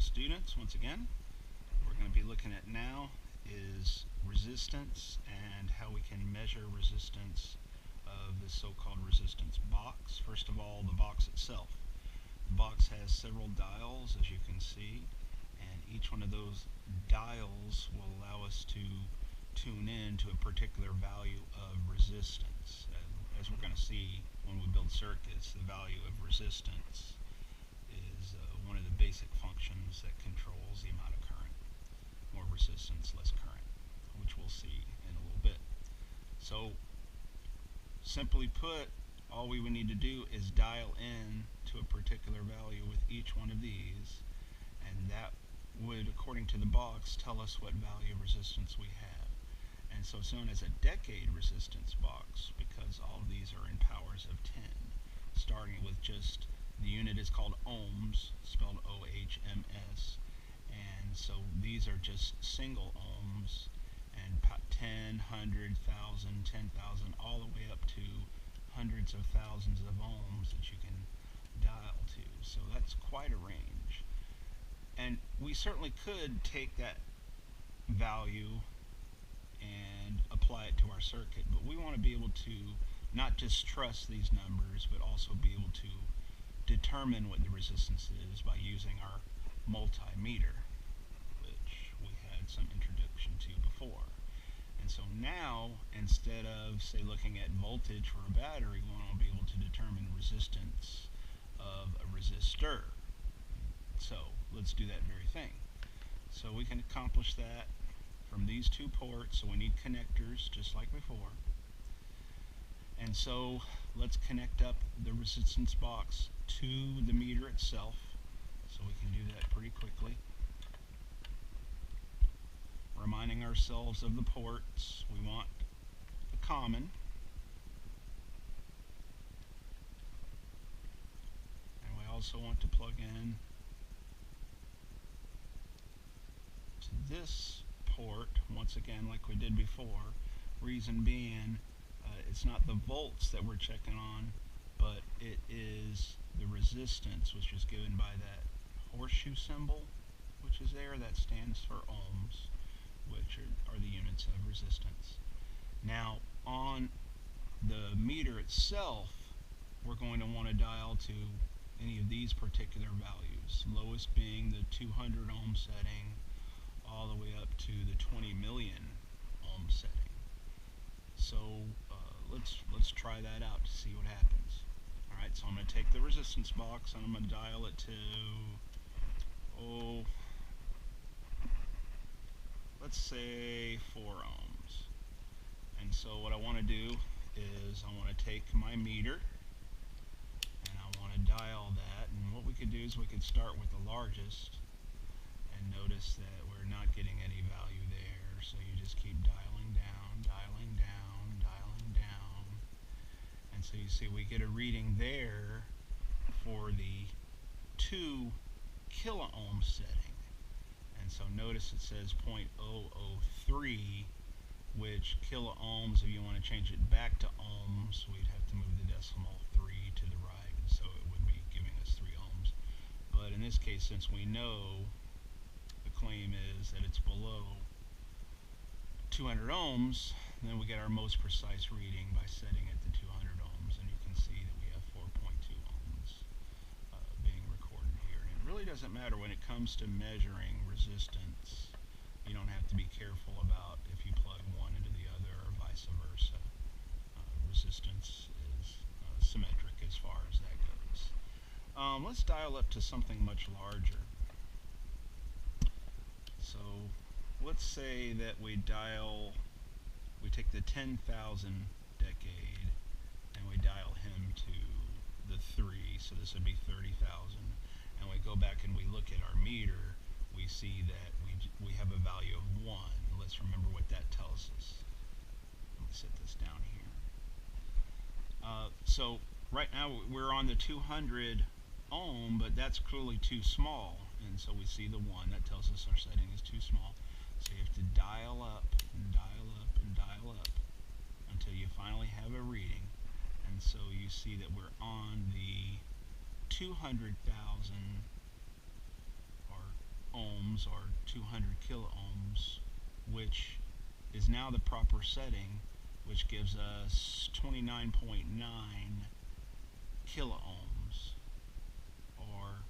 students, once again, we're going to be looking at now is resistance and how we can measure resistance of the so-called resistance box. First of all, the box itself. The box has several dials, as you can see, and each one of those dials will allow us to tune in to a particular value of resistance. As we're going to see when we build circuits, the value of resistance is one of the basic functions that controls the amount of current. More resistance, less current, which we'll see in a little bit. So, simply put, all we would need to do is dial in to a particular value with each one of these, and that would, according to the box, tell us what value of resistance we have. And so it's known as a decade resistance box because all of these are in powers of 10, starting with just the unit is called ohms, spelled O-H-M-S, and so these are just single ohms, and 10, 100, 1,000, 10,000, all the way up to hundreds of thousands of ohms that you can dial to. So that's quite a range. And we certainly could take that value and apply it to our circuit, but we want to be able to not just trust these numbers, but also be able to determine what the resistance is by using our multimeter, which we had some introduction to before. And so now, instead of, say, looking at voltage for a battery, we want to be able to determine resistance of a resistor. So let's do that very thing. So we can accomplish that from these two ports, so we need connectors just like before. And so let's connect up the resistance box to the meter itself, so we can do that pretty quickly. Reminding ourselves of the ports, we want the common, and we also want to plug in to this port once again like we did before. Reason being, it's not the volts that we're checking on, but it is the resistance, which is given by that horseshoe symbol which is there. That stands for ohms, which are the units of resistance. Now on the meter itself, we're going to want to dial to any of these particular values, lowest being the 200 ohm setting all the way up to the 20 million ohm setting. So let's try that out to see what happens. Alright, so I'm going to take the resistance box and I'm going to dial it to, let's say 4 ohms. And so what I want to do is I want to take my meter and I want to dial that, and what we could do is we could start with the largest and notice that we're not getting any value there, so you just keep dialing down, dialing down, dialing down, and so you see we get a reading there for the 2 kilo ohm setting. And so notice it says 0.003, which kilo ohms, if you want to change it back to ohms, we'd have to move the decimal 3 to the right, and so it would be giving us 3 ohms. But in this case, since we know the claim is that it's below 200 ohms, then we get our most precise reading by setting it to 200 ohms, and you can see that we have 4.2 ohms being recorded here. And it really doesn't matter when it comes to measuring resistance. You don't have to be careful about if you plug one into the other or vice versa. Resistance is symmetric as far as that goes. Let's dial up to something much larger. So let's say that we take the 10,000 decade and we dial him to the 3, so this would be 30,000, and we go back and we look at our meter, we see that we have a value of 1. Let's remember what that tells us. Let me set this down here. So right now we're on the 200 ohm, but that's clearly too small, and so we see the 1. That tells us our setting is too small. So you have to dial up and dial up and dial up until you finally have a reading. And so you see that we're on the 200,000 or ohms or 200 kiloohms, which is now the proper setting, which gives us 29.9 kiloohms, or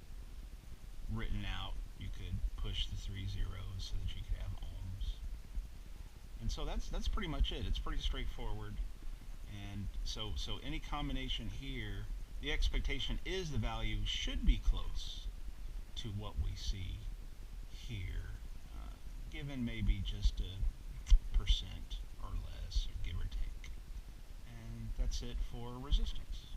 written out, you could push the 3 zeros so that you could have ohms. And so that's pretty much it. It's pretty straightforward. And so any combination here, the expectation is the value should be close to what we see here, given maybe just a percent or less, or give or take. And that's it for resistance.